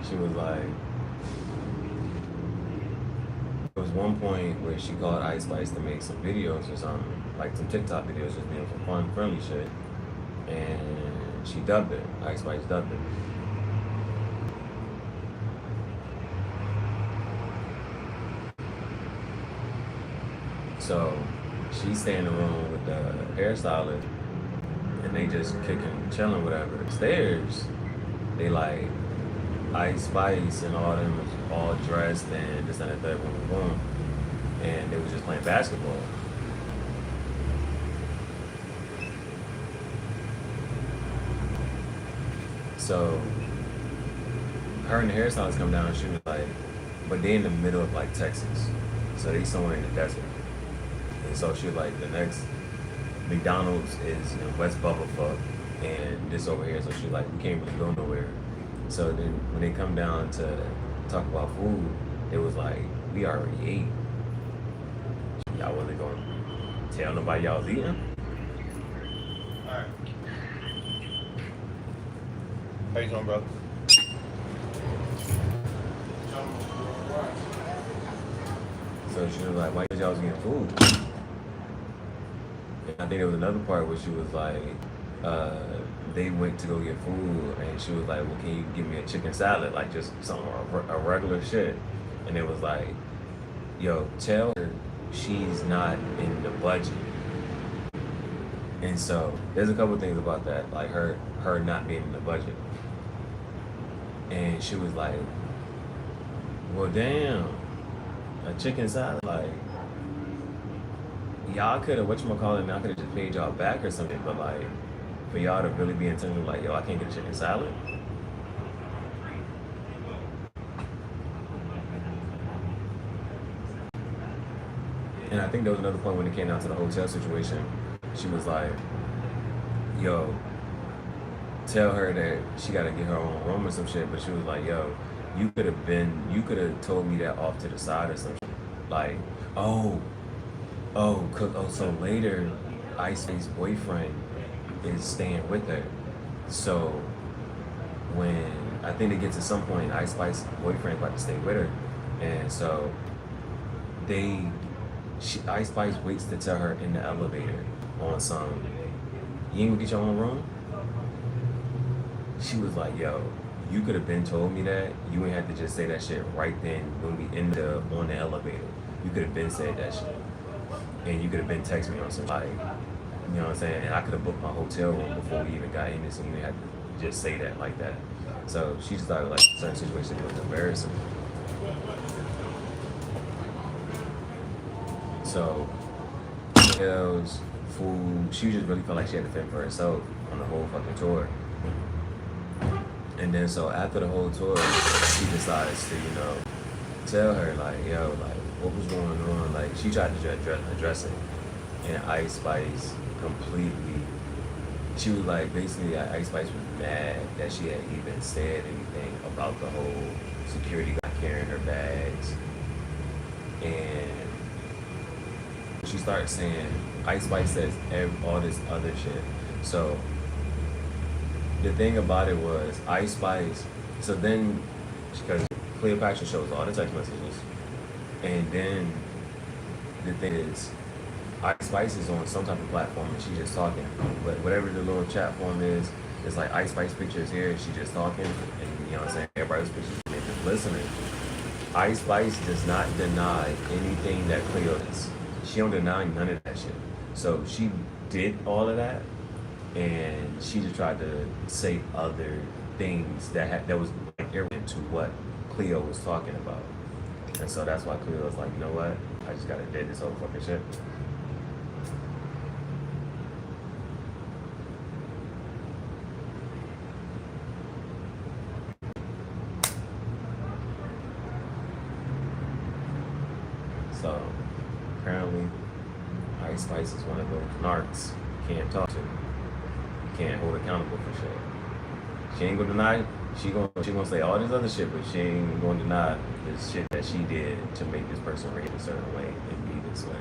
She was like, there was one point where she called Ice Spice to make some videos or something, like some TikTok videos, just being some fun, friendly shit. And she dubbed it. Ice Spice dubbed it. So she stay in the room with the hairstylist, and they just kicking, chilling, whatever. Upstairs, they like Ice Spice and all them was all dressed and this and that, boom, boom, and they was just playing basketball. So her and the hairstylist come down, and she was like, but they in the middle of like Texas, so they somewhere in the desert. And so she was like, the next McDonald's is West Bubblefuck, and this over here. So she's like, we can't really go nowhere. So then when they come down to talk about food, it was like, we already ate. Y'all wasn't going to tell nobody y'all was eating? Alright. How you doing, bro? So she was like, why y'all was getting food? And I think there was another part where she was like, they went to go get food, and she was like, well, can you give me a chicken salad? Like just some a regular shit. And it was like, yo, tell her she's not in the budget. And so there's a couple of things about that, like her not being in the budget. And she was like, well, damn, a chicken salad, like, y'all could have, whatchamacallit, I could have just paid y'all back or something, but like, for y'all to really be intentional, like, yo, I can't get a chicken salad. And I think there was another point when it came down to the hotel situation. She was like, yo, tell her that she got to get her own room or some shit. But she was like, yo, you could have told me that off to the side or something. Like, so later, Ice Spice's boyfriend is staying with her. So when I think they get to some point, Ice Spice's boyfriend about to stay with her, and so Ice Spice waits to tell her in the elevator on some, you ain't gonna get your own room? She was like, yo, you could have been told me that. You ain't have to just say that shit right then when we on the elevator. You could have been said that shit. And you could have been texting me on some, like, you know what I'm saying? And I could have booked my hotel room before we even got in this, and you didn't have to just say that like that. So she just thought like certain situations it was embarrassing. So hotels, food, she just really felt like she had to fend for herself on the whole fucking tour. And then so after the whole tour, she decides to, tell her like, yo, like what was going on? Like she tried to address it, and Ice Spice completely, she was like, basically Ice Spice was mad that she had even said anything about the whole security guy carrying her bags. And she started saying, Ice Spice says all this other shit. So the thing about it was Ice Spice, so then, because Cleopatra shows all the text messages, and then the thing is, Ice Spice is on some type of platform and she's just talking. But whatever the little chat form is, it's like Ice Spice pictures here and she's just talking, and you know what I'm saying, everybody's pictures and they're just listening. Ice Spice does not deny anything that Cleo is. She don't deny none of that shit. So she did all of that, and she just tried to say other things that was like irrelevant to what Cleo was talking about. And so that's why Cleo was like, you know what? I just gotta dead this whole fucking shit. So apparently Ice Spice is one of those narcs you can't talk to. You can't hold accountable for shit. She ain't gonna deny it. She gonna say all this other shit, but she ain't gonna deny the shit that she did to make this person react a certain way and be this way.